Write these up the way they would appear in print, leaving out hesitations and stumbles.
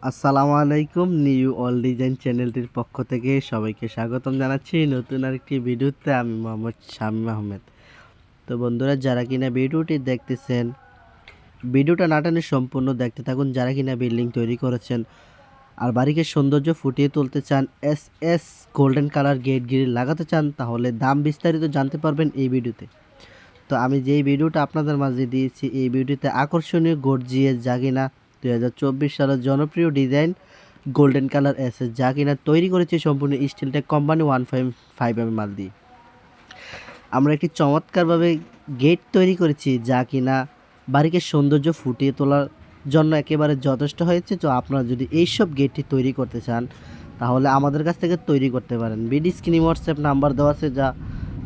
আসসালামু আলাইকুম। New all design চ্যানেলটির পক্ষ থেকে সবাইকে স্বাগতম জানাচ্ছি নতুন আরেকটি ভিডিওতে। আমি মোহাম্মদ শামীম আহমেদ। তো বন্ধুরা, যারা কিনা ভিডিওটি দেখতেছেন, ভিডিওটা না টেনে সম্পূর্ণ দেখতে থাকুন। যারা কিনা বিল্ডিং তৈরি করেছেন আর বাড়িকে সৌন্দর্য ফুটিয়ে তুলতে চান, S S golden colour gate grill লাগাতে চান, তাহলে দাম বিস্তারিত জানতে পারবেন এই ভিডিওতে। তো আমি যেই ভিডিওটা আপনাদের মাঝে দিয়েছি, এই ভিডিওতে আকর্ষণীয় গর্জিয়াস যা কিনা 2024 সালের জনপ্রিয় ডিজাইন গোল্ডেন কালার এসএস, যা কিনা তৈরি করেছে সম্পূর্ণ স্টিলটেক কোম্পানি 1.5 মাল দিয়ে। আমরা একটি চমৎকারভাবে গেট তৈরি করেছি, যা কিনা বাড়িকে সৌন্দর্য ফুটিয়ে তোলার জন্য একেবারে যথেষ্ট হয়েছে। তো আপনারা যদি এইসব গেটটি তৈরি করতে চান, তাহলে আমাদের কাছ থেকে তৈরি করতে পারেন। বিডি স্ক্রিনে হোয়াটসঅ্যাপ নাম্বার দেওয়া আছে, যা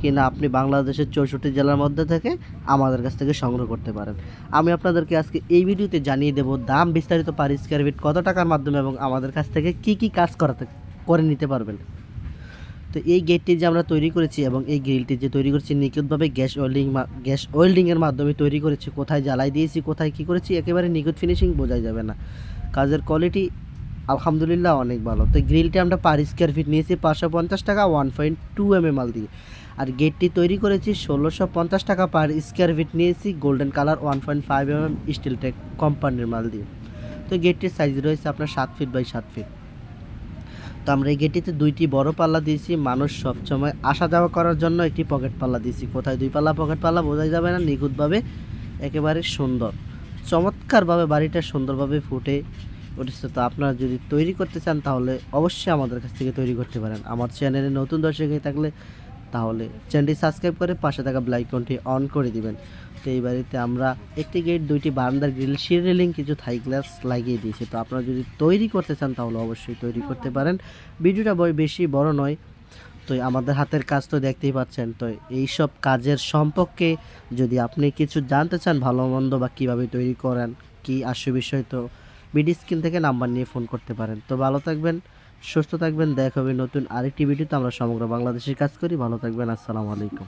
কিনা আপনি বাংলাদেশের 64 জেলার মধ্যে থেকে আমাদের কাছ থেকে সংগ্রহ করতে পারেন। আমি আপনাদেরকে আজকে এই ভিডিওতে জানিয়ে দেব দাম বিস্তারিত, পার স্কয়ার ফিট কত টাকার মাধ্যমে এবং আমাদের কাছ থেকে কি কাজ করে নিতে পারবেন। তো এই গেটটি যে আমরা তৈরি করেছি এবং এই গ্রিলটি যে তৈরি করেছি নিখুঁতভাবে গ্যাস ওয়েল্ডিংয়ের মাধ্যমে তৈরি করেছি। কোথায় জ্বালাই দিয়েছি, কোথায় কী করেছি, একেবারে নিখুঁত ফিনিশিং বোঝাই যাবে না। কাজের কোয়ালিটি আলহামদুলিল্লাহ অনেক ভালো। তো গ্রিলটি আমরা পার স্কয়ার ফিট নিয়েছি 550 টাকা 1.2 মাল দিয়ে। আর গেটটি তৈরি করেছি 1650 টাকা পার স্কয়ার ফিট নিয়েছি গোল্ডেন কালার 1.5 স্টিলটেক কোম্পানির মাল দিয়ে। তো গেটটির সাইজ রয়েছে আপনার 7 ফিট বাই 7 ফিট। তো আমরা এই গেটটিতে দুইটি বড় পাল্লা দিয়েছি, মানুষ সবসময় আসা যাওয়া করার জন্য একটি পকেট পাল্লা দিয়েছি। কোথায় দুই পাল্লা পকেট পাল্লা বোঝাই যাবে না, নিখুঁতভাবে একেবারে সুন্দর চমৎকারভাবে বাড়িটা সুন্দরভাবে ফুটে উঠেছে। তো আপনারা যদি তৈরি করতে চান, তাহলে অবশ্যই আমাদের কাছ থেকে তৈরি করতে পারেন। আমার চ্যানেলে নতুন দর্শক হয়ে থাকলে তাহলে চ্যানেলটি সাবস্ক্রাইব করে পাশে থাকা বেল আইকনটি অন করে দিবেন। তো এই বাড়িতে আমরা একটি গেট, দুইটি বারান্দার গ্রিল, সিঁড়ি রেলিং, কিছু থাই গ্লাস লাগিয়ে দিয়েছি। তো আপনারা যদি তৈরি করতে চান, তাহলে অবশ্যই তৈরি করতে পারেন। ভিডিওটা বেশি বড় নয়। তো আমাদের হাতের কাজ তো দেখতেই পাচ্ছেন। তো এই সব কাজের সম্পর্কে যদি আপনি কিছু জানতে চান, ভালো মন্দ বা কীভাবে তৈরি করেন, কি আসে বিষয়, তো ভিডিও স্ক্রিন থেকে নাম্বার নিয়ে ফোন করতে পারেন। তো ভালো থাকবেন, সুস্থ থাকবেন। দেখা হবে নতুন আরেকটি ভিডিওতে। আমরা সমগ্র বাংলাদেশের কাজ করি। ভালো থাকবেন। আসসালামু আলাইকুম।